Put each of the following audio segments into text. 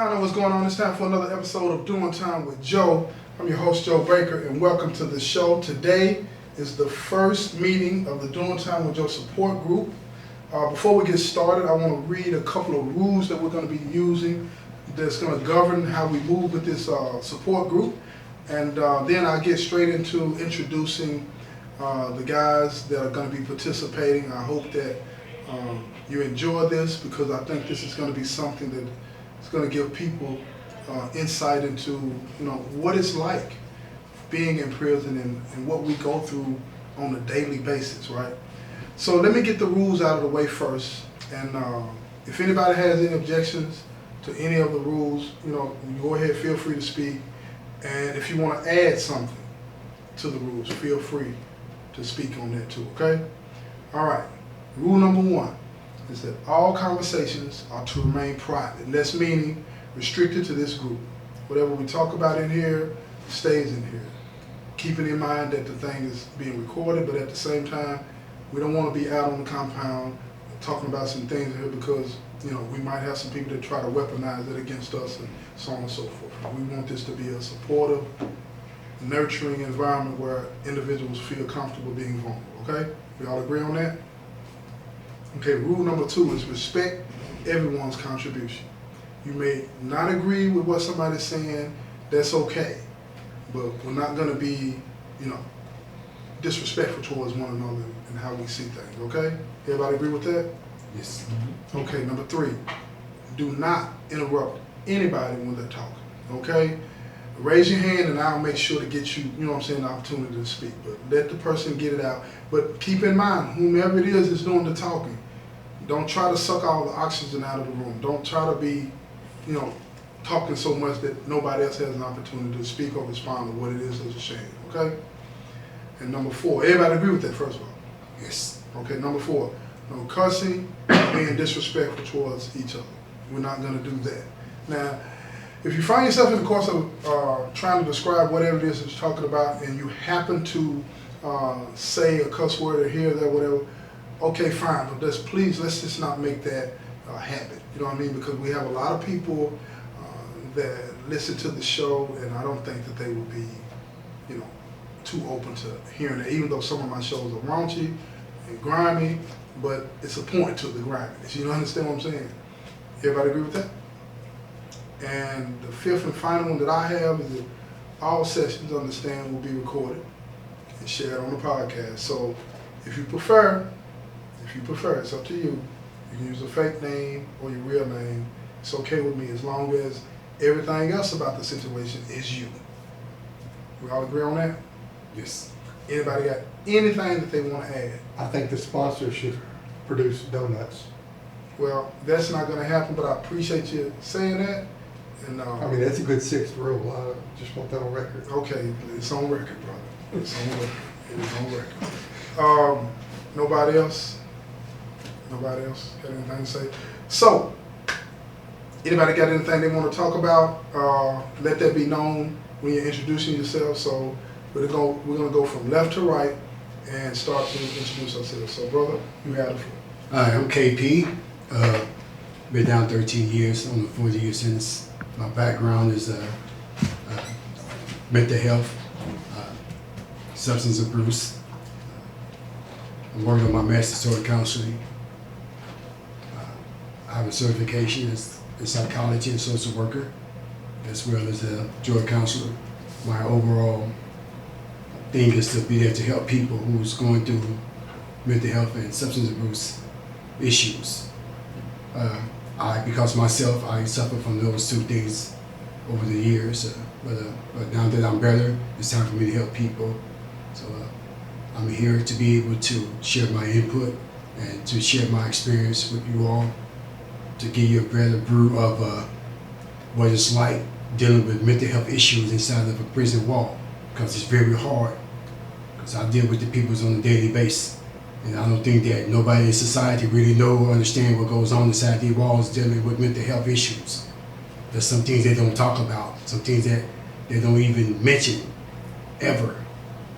Y'all know what's going on. It's time for another episode of Doing Time with Joe. I'm your host, Joe Baker, and welcome to the show. Today is the first meeting of the Doing Time with Joe support group. Before we get started, I want to read a couple of rules that we're going to be using that's going to govern how we move with this support group. And then I'll get straight into introducing the guys that are going to be participating. I hope that you enjoy this, because I think this is going to be something that is going to give people insight into what it's like being in prison and what we go through on a daily basis, right? So let me get the rules out of the way first, and if anybody has any objections to any of the rules, go ahead, feel free to speak. And if you want to add something to the rules, feel free to speak on that too, okay? All right, rule number 1 is that all conversations are to remain private. And that's meaning restricted to this group. Whatever we talk about in here stays in here. Keeping in mind that the thing is being recorded, but at the same time, we don't want to be out on the compound talking about some things here, because we might have some people that try to weaponize it against us and so on and so forth. We want this to be a supportive, nurturing environment where individuals feel comfortable being vulnerable, okay? We all agree on that? Okay, rule number 2 is respect everyone's contribution. You may not agree with what somebody's saying, that's okay. But we're not gonna be, disrespectful towards one another and how we see things, okay? Everybody agree with that? Yes. Okay, number 3, do not interrupt anybody when they're talking, okay? Raise your hand and I'll make sure to get you, an opportunity to speak. But let the person get it out. But keep in mind, whomever it is doing the talking, don't try to suck all the oxygen out of the room. Don't try to be, talking so much that nobody else has an opportunity to speak or respond to what it is that's saying, okay? And number 4, everybody agree with that, first of all? Yes. Okay, number 4, no cussing, being disrespectful towards each other. We're not gonna do that. Now, if you find yourself in the course of trying to describe whatever it is that you're talking about, and you happen to say a cuss word or hear that, whatever, okay, fine, but let's just not make that a habit. You know what I mean? Because we have a lot of people that listen to the show, and I don't think that they will be, too open to hearing it, even though some of my shows are raunchy and grimy, but it's a point to the griminess. You understand what I'm saying? Everybody agree with that? And the 5th and final one that I have is that all sessions, understand, will be recorded and shared on the podcast. So if you prefer, it's up to you. You can use a fake name or your real name. It's okay with me, as long as everything else about the situation is you. We all agree on that? Yes. Anybody got anything that they want to add? I think the sponsor should produce donuts. Well, that's not going to happen, but I appreciate you saying that. And that's a good 6th rule. I just want that on record. Okay, it's on record, brother. It's on record. It is on record. Nobody else? Nobody else got anything to say? So, anybody got anything they want to talk about? Let that be known when you're introducing yourself. So we're gonna go from left to right and start to introduce ourselves. So, brother, you have the floor. Hi, I'm KP. Been down 13 years on a 40-year sentence. My background is mental health, substance abuse. I'm working on my master's toward counseling. I have a certification as a psychology and social worker, as well as a drug counselor. My overall thing is to be there to help people who's going through mental health and substance abuse issues. Because myself, I suffer from those 2 things over the years, but now that I'm better, it's time for me to help people. So I'm here to be able to share my input and to share my experience with you all, to give you a better brew of what it's like dealing with mental health issues inside of a prison wall, because it's very hard, because I deal with the people on a daily basis. And I don't think that nobody in society really know or understand what goes on inside these walls dealing with mental health issues. There's some things they don't talk about, some things that they don't even mention, ever.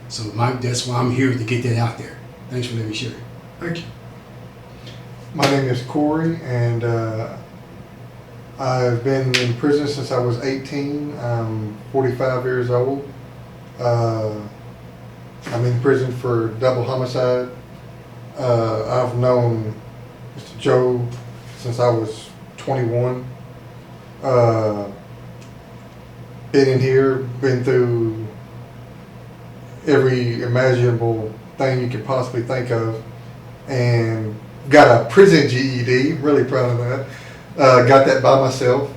So that's why I'm here, to get that out there. Thanks for letting me share. Thank you. My name is Corey, and I've been in prison since I was 18. I'm 45 years old. I'm in prison for double homicide. I've known Mr. Joe since I was 21. Been in here, been through every imaginable thing you could possibly think of, and got a prison GED. Really proud of that. Got that by myself.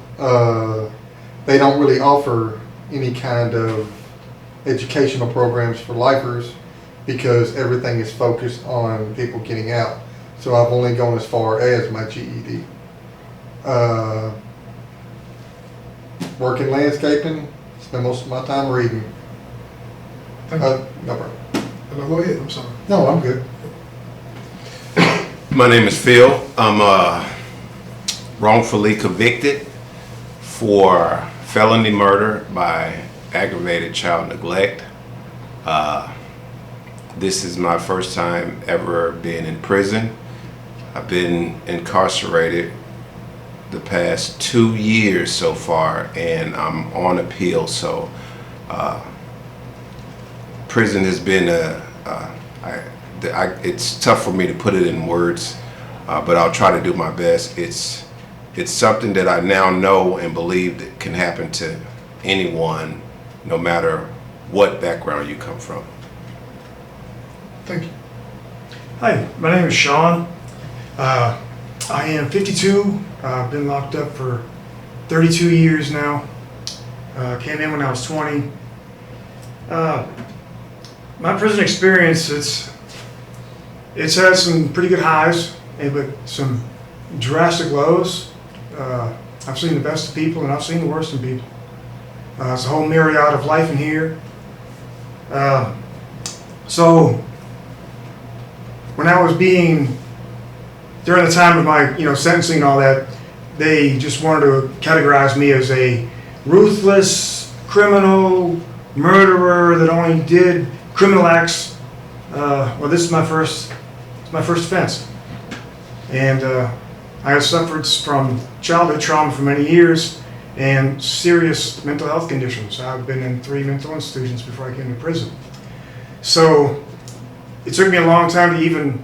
They don't really offer any kind of educational programs for lifers because everything is focused on people getting out. So I've only gone as far as my GED. Working landscaping, spend most of my time reading. Thank you. No problem. No, go ahead, I'm sorry. No, I'm good. My name is Phil. I'm wrongfully convicted for felony murder by aggravated child neglect. This is my first time ever being in prison. I've been incarcerated the past 2 years so far, and I'm on appeal. So prison has been it's tough for me to put it in words, but I'll try to do my best. It's something that I now know and believe that can happen to anyone, no matter what background you come from. Thank you. Hi, my name is Sean. I am 52. I've been locked up for 32 years now. Came in when I was 20. My prison experience, it's had some pretty good highs, but some drastic lows. I've seen the best of people and I've seen the worst of people. It's a whole myriad of life in here. So when I was during the time of my sentencing and all that, they just wanted to categorize me as a ruthless criminal murderer that only did criminal acts. Well, this is my first offense, and I have suffered from childhood trauma for many years and serious mental health conditions. I've been in 3 mental institutions before I came to prison. So it took me a long time to even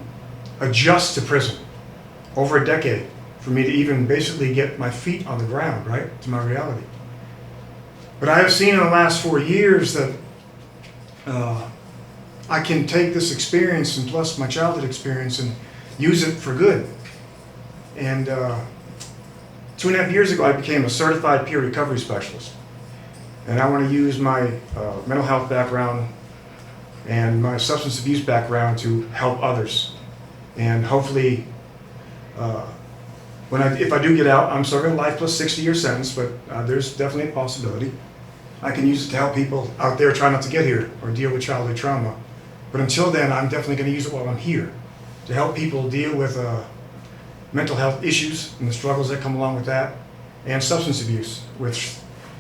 adjust to prison, over a decade, for me to even basically get my feet on the ground, right, to my reality. But I have seen in the last 4 years that I can take this experience and plus my childhood experience and use it for good. And 2.5 years ago, I became a certified peer recovery specialist. And I want to use my mental health background and my substance abuse background to help others. And hopefully, if I do get out, I'm serving a life plus 60-year sentence, but there's definitely a possibility. I can use it to help people out there try not to get here or deal with childhood trauma. But until then, I'm definitely going to use it while I'm here to help people deal with mental health issues and the struggles that come along with that, and substance abuse, which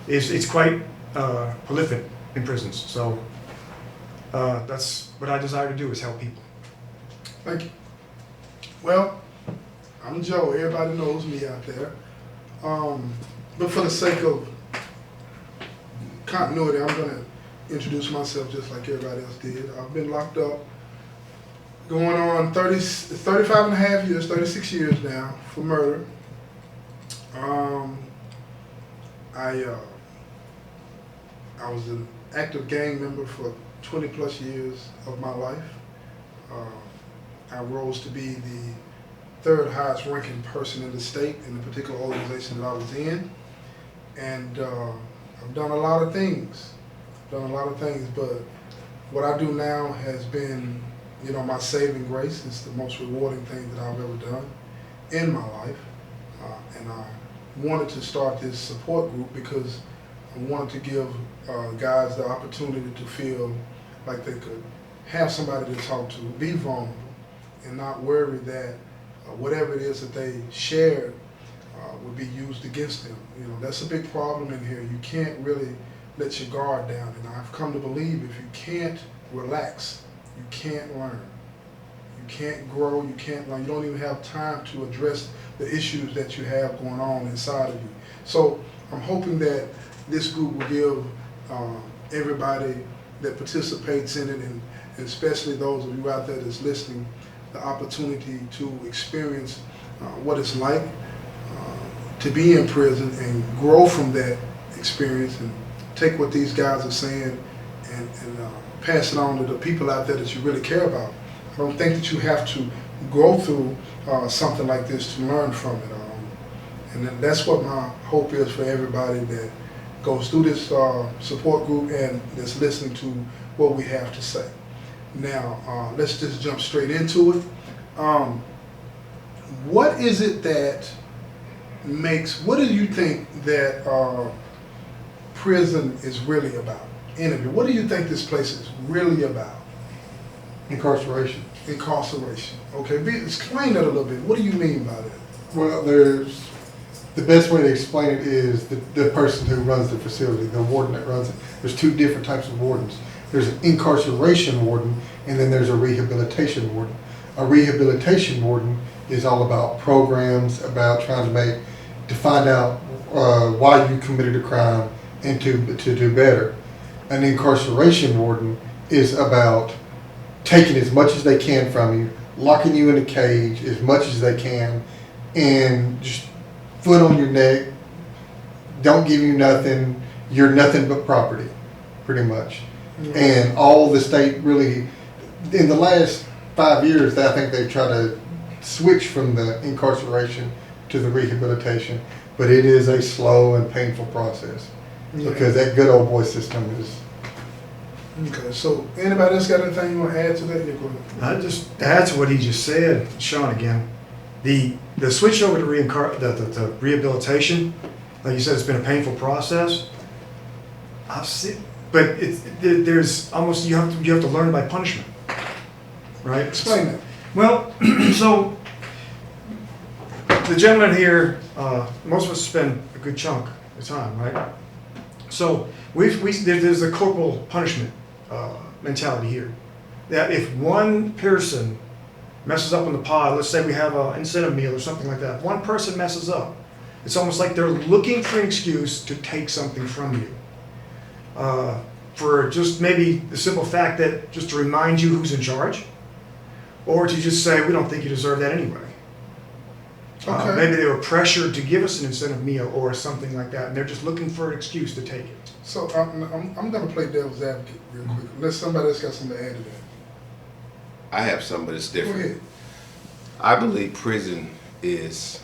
it's quite prolific in prisons. So that's what I desire to do, is help people. Thank you. Well, I'm Joe. Everybody knows me out there. But for the sake of continuity, I'm going to introduce myself just like everybody else did. I've been locked up going on 35 and a half years, 36 years now for murder. I was an active gang member for 20 plus years of my life. I rose to be the 3rd highest ranking person in the state in the particular organization that I was in. And I've done a lot of things. But what I do now has been, my saving grace. It's the most rewarding thing that I've ever done in my life. And I wanted to start this support group because I wanted to give guys the opportunity to feel like they could have somebody to talk to, be vulnerable, and not worry that whatever it is that they shared would be used against them. That's a big problem in here. You can't really let your guard down. And I've come to believe if you can't relax, you can't learn. You can't grow, you can't learn. You don't even have time to address the issues that you have going on inside of you. So I'm hoping that this group will give everybody that participates in it, and especially those of you out there that's listening, the opportunity to experience what it's like to be in prison and grow from that experience, and take what these guys are saying and pass it on to the people out there that you really care about. I don't think that you have to go through something like this to learn from it. And then that's what my hope is for everybody that goes through this support group and that's listening to what we have to say. Now, let's just jump straight into it. What is it that what do you think that prison is really about? Interview. What do you think this place is really about? Incarceration. Incarceration. Okay, explain that a little bit. What do you mean by that? Well, the best way to explain it is the person who runs the facility, the warden that runs it. There's two different types of wardens. There's an incarceration warden, and then there's a rehabilitation warden. A rehabilitation warden is all about programs, about trying to find out why you committed a crime and to do better. An incarceration warden is about taking as much as they can from you, locking you in a cage as much as they can, and just foot on your neck, don't give you nothing, you're nothing but property, pretty much. Mm-hmm. And all the state really, in the last 5 years, I think they've tried to switch from the incarceration to the rehabilitation, but it is a slow and painful process. Yeah. Because that good old boy system is. Okay, so anybody else got anything you want to add to that? Go ahead. I just add to what he just said, Sean, again. The switch over to the rehabilitation, like you said, it's been a painful process. I've seen, but there's almost you have to learn by punishment, right? Explain that. Well, so the gentleman here, most of us spend a good chunk of time, right? So there's a corporal punishment mentality here. That if one person messes up on the pod, let's say we have an incentive meal or something like that, one person messes up, it's almost like they're looking for an excuse to take something from you. For just maybe the simple fact that just to remind you who's in charge, or to just say, we don't think you deserve that anyway. Okay. Maybe they were pressured to give us an incentive meal or something like that, and they're just looking for an excuse to take it. So I'm going to play devil's advocate real quick, unless somebody else got something to add to that. I have something that's different. Go ahead. I believe prison is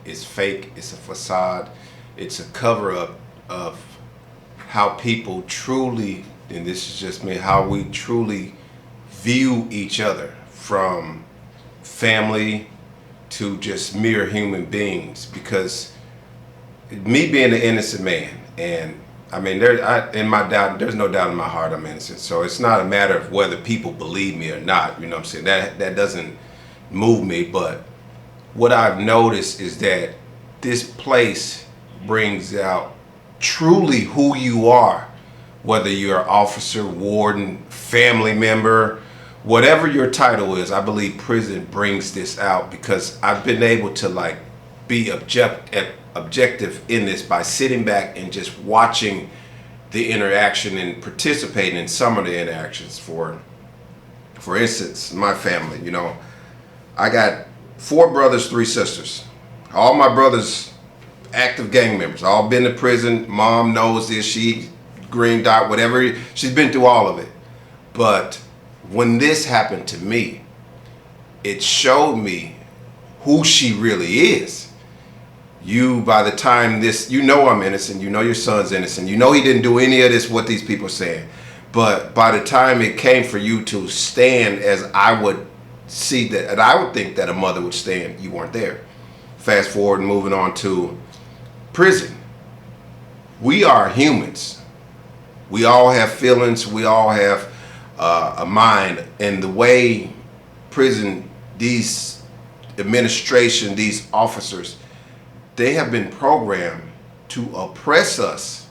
fake. It's a facade. It's a cover-up of how people truly, and this is just me, how we truly view each other, from family to just mere human beings. Because me being an innocent man, and I mean, there's no doubt in my heart I'm innocent. So it's not a matter of whether people believe me or not. You know what I'm saying? That doesn't move me. But what I've noticed is that this place brings out truly who you are, whether you're an officer, warden, family member, whatever your title is. I believe prison brings this out, because I've been able to be objective in this by sitting back and just watching the interaction and participating in some of the interactions. For instance, my family, I got 4 brothers, 3 sisters. All my brothers active gang members, all been to prison. Mom knows this, she green dot, whatever, she's been through all of it. But when this happened to me, it showed me who she really is. By the time I'm innocent, your son's innocent, he didn't do any of this, what these people are saying. But by the time it came for you to stand as I would see that, and I would think that a mother would stand, you weren't there. Fast forward and moving on to prison. We are humans. We all have feelings, we all have a mind, and the way prison, these administration, these officers, they have been programmed to oppress us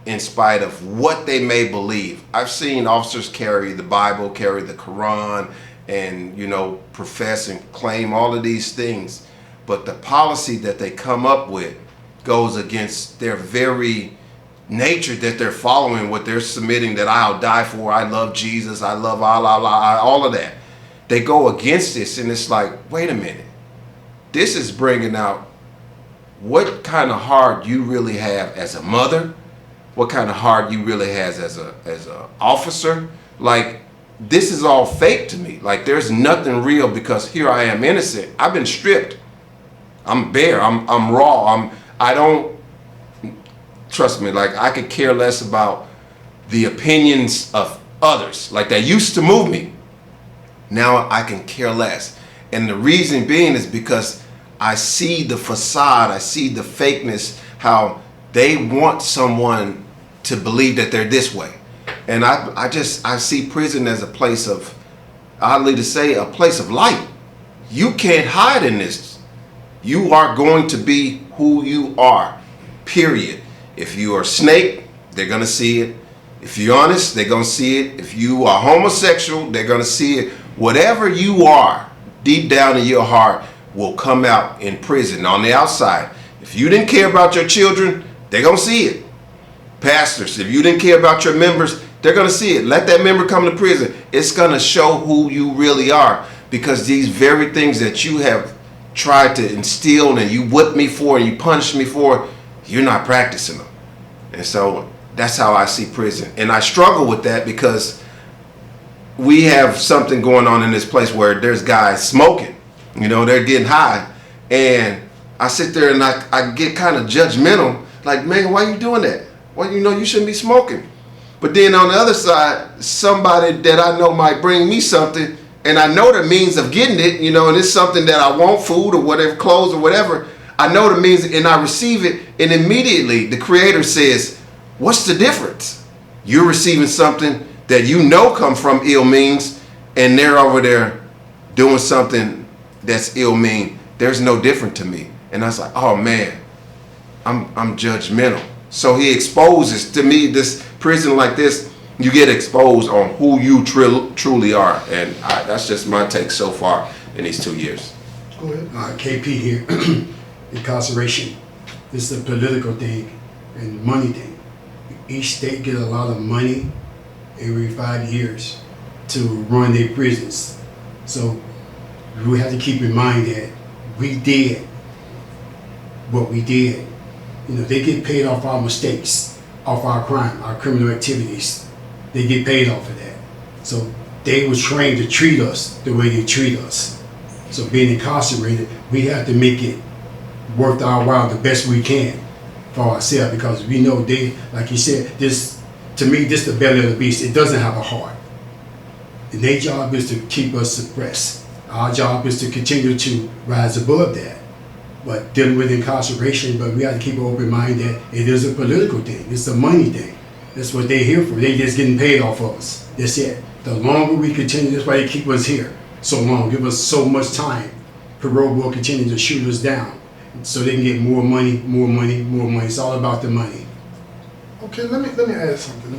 in spite of what they may believe. I've seen officers carry the Bible, carry the Quran, and profess and claim all of these things. but the policy that they come up with goes against their very nature that they're following, what they're submitting, that I'll die for, I love Jesus, I love Allah, all of that. They go against this, and it's like, wait a minute. This is bringing out what kind of heart you really have as a mother, what kind of heart you really has as a officer. Like, this is all fake to me. Like, there's nothing real, because here I am innocent. I've been stripped. I'm bare. I'm raw. I don't, trust me, like, I could care less about the opinions of others. Like, that used to move me. Now I can care less. And the reason being is because I see the facade, I see the fakeness, how they want someone to believe that they're this way. And I see prison as a place of, oddly to say, a place of light. You can't hide in this. You are going to be who you are, period. If you are a snake, they're going to see it. If you're honest, they're going to see it. If you are homosexual, they're going to see it. Whatever you are, deep down in your heart, will come out in prison on the outside. If you didn't care about your children, they're going to see it. Pastors, if you didn't care about your members, they're going to see it. Let that member come to prison. It's going to show who you really are, because these very things that you have tried to instill and you whipped me for and you punished me for, you're not practicing them. And so that's how I see prison. And I struggle with that, because we have something going on in this place where there's guys smoking, they're getting high. And I sit there and I get kind of judgmental, like, man, why are you doing that? Well, you shouldn't be smoking. But then on the other side, somebody that I know might bring me something, and I know the means of getting it, and it's something that I want, food or whatever, clothes or whatever. I know the means, and I receive it, and immediately the Creator says, what's the difference? You're receiving something that come from ill means, and they're over there doing something that's ill mean. There's no different to me. And I was like, oh man, I'm judgmental. So he exposes to me, this prison like this, you get exposed on who you truly are. And that's just my take so far in these 2 years. Go ahead. KP here. Incarceration. This is a political thing and money thing. Each state get a lot of money every 5 years to run their prisons. So we have to keep in mind that we did what we did. They get paid off our mistakes, off our crime, our criminal activities. They get paid off of that. So they were trained to treat us the way they treat us. So being incarcerated, we have to make it worth our while the best we can for ourselves, because we know they, like you said, this, to me, this is the belly of the beast. It doesn't have a heart. And their job is to keep us suppressed. Our job is to continue to rise above that. But dealing with incarceration, but we have to keep an open mind that it is a political thing. It's a money thing. That's what they're here for. They're just getting paid off of us. That's it. The longer we continue, that's why they keep us here so long, give us so much time. Parole will continue to shoot us down so they can get more money, more money, more money. It's all about the money. Okay, let me add something.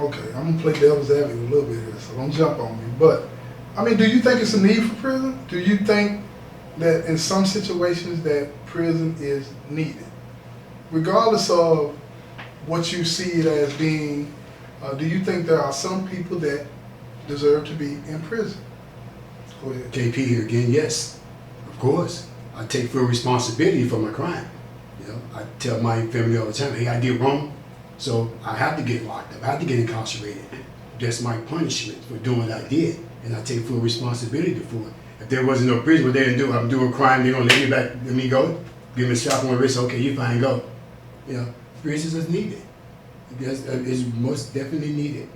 Okay, I'm gonna play devil's advocate a little bit here, so don't jump on me. But do you think it's a need for prison? Do you think that in some situations that prison is needed, regardless of what you see it as being? Do you think there are some people that deserve to be in prison? Go ahead. KP here again. Yes, of course. I take full responsibility for my crime. I tell my family all the time, hey, I did wrong, so I have to get locked up. I have to get incarcerated. That's my punishment for doing what I did, and I take full responsibility for it. If there wasn't no prison, what they didn't do, I'm doing a crime, they're gonna let me go, give me a slap on the wrist, okay, you fine, go. Prison is needed. It's most definitely needed.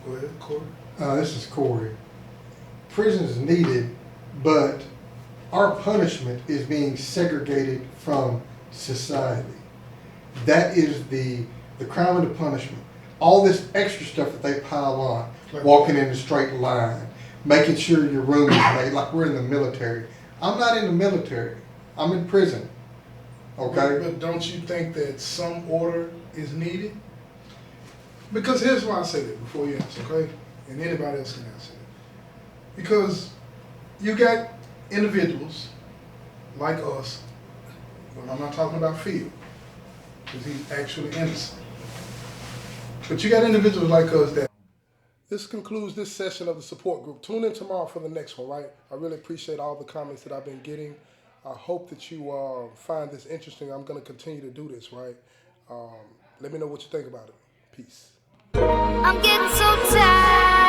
Go ahead, Corey. This is Corey. Prison is needed, but our punishment is being segregated from society. That is the crime of the punishment. All this extra stuff that they pile on, walking in a straight line, making sure your room is made, like we're in the military. I'm not in the military. I'm in prison. Okay? But don't you think that some order is needed? Because here's why I say that before you answer, okay? And anybody else can answer it. Because you got individuals like us, but I'm not talking about Phil, because he's actually innocent. But you got individuals like us that. This concludes this session of the support group. Tune in tomorrow for the next one, right? I really appreciate all the comments that I've been getting. I hope that you find this interesting. I'm going to continue to do this, right? Let me know what you think about it. Peace. I'm getting so tired.